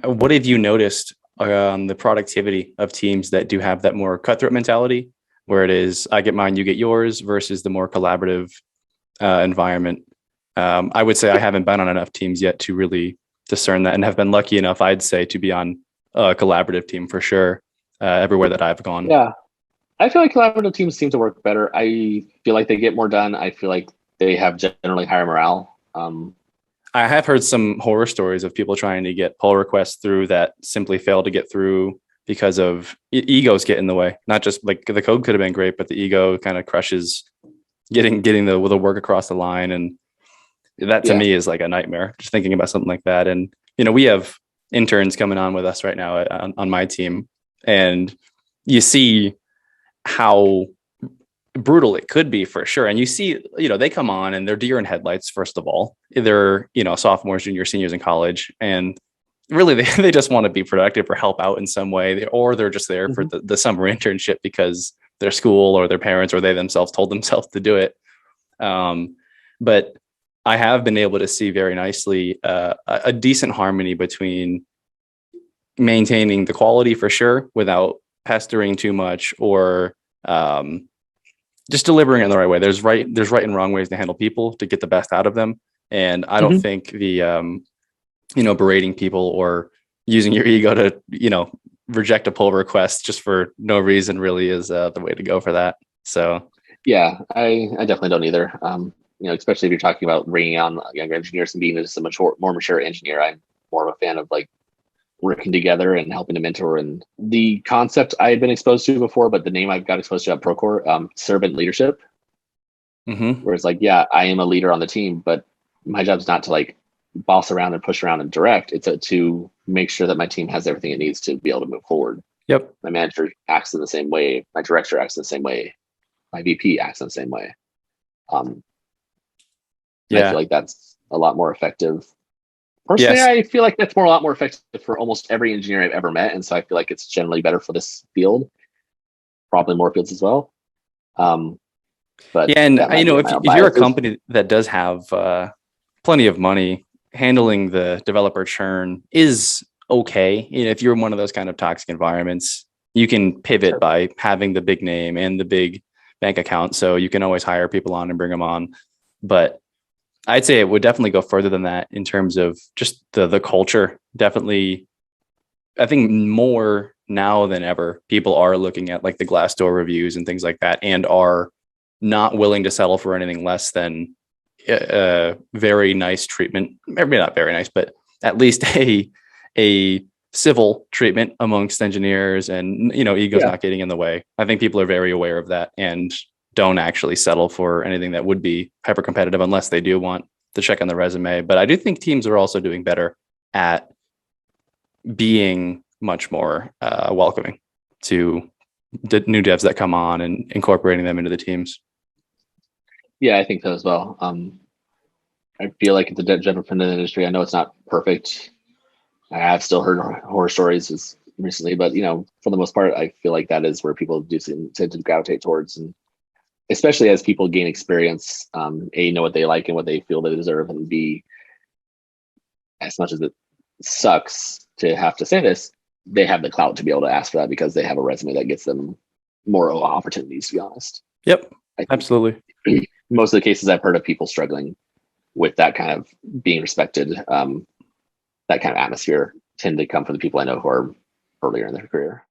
What have you noticed on the productivity of teams that do have that more cutthroat mentality, where it is I get mine, you get yours, versus the more collaborative environment? I would say I haven't been on enough teams yet to really discern that, and have been lucky enough, I'd say, to be on a collaborative team for sure, everywhere that I've gone. Yeah, I feel like collaborative teams seem to work better. I feel like they get more done. I feel like they have generally higher morale. I have heard some horror stories of people trying to get pull requests through that simply fail to get through because of egos get in the way. Not just like the code could have been great, but the ego kind of crushes getting the work across the line, and that to Yeah. me is like a nightmare. Just thinking about something like that, and we have interns coming on with us right now on my team, and you see how brutal it could be for sure. And you see, they come on and they're deer in headlights. First of all, they're, sophomores, juniors, seniors in college. And really they just want to be productive or help out in some way, or they're just there for Hmm. the summer internship because their school or their parents or they themselves told themselves to do it. But I have been able to see very nicely a decent harmony between maintaining the quality for sure without pestering too much, or just delivering it in the right way. There's right and wrong ways to handle people to get the best out of them. And I don't Hmm. think the berating people or using your ego to reject a pull request just for no reason really is the way to go for that. So Yeah, I definitely don't either. Especially if you're talking about bringing on younger engineers and being just a more mature engineer. I'm more of a fan of like working together and helping to mentor. And the concept I had been exposed to before, but the name I've got exposed to at Procore, servant leadership, mhm. where it's like, yeah, I am a leader on the team, but my job is not to like boss around and push around and direct. It's to make sure that my team has everything it needs to be able to move forward. Yep. My manager acts in the same way. My director acts in the same way. My VP acts in the same way. Um, and I feel Yeah. like that's a lot more effective. Personally, Yes. I feel like that's a lot more effective for almost every engineer I've ever met. And so I feel like it's generally better for this field, probably more fields as well. Um, but Yeah, and that might be if my own if you're a biases. company that does have plenty of money, handling the developer churn is okay. If you're in one of those kind of toxic environments, you can pivot Sure. by having the big name and the big bank account, so you can always hire people on and bring them on. But I'd say it would definitely go further than that in terms of just the culture. Definitely, I think more now than ever, people are looking at like the Glassdoor reviews and things like that, and are not willing to settle for anything less than very nice treatment. Maybe not very nice, but at least a civil treatment amongst engineers, and egos Yeah. not getting in the way. I think people are very aware of that and don't actually settle for anything that would be hyper competitive unless they do want the check on the resume. But I do think teams are also doing better at being much more welcoming to the new devs that come on and incorporating them into the teams. Yeah, I think so as well. I feel like the general trend in the industry, I know it's not perfect. I have still heard horror stories recently, but for the most part, I feel like that is where people do tend to gravitate towards, and especially as people gain experience, A, know what they like and what they feel they deserve, and B, as much as it sucks to have to say this, they have the clout to be able to ask for that because they have a resume that gets them more opportunities, to be honest. Yep, I think absolutely. most of the cases I've heard of people struggling with that kind of being respected, that kind of atmosphere tend to come from the people I know who are earlier in their career.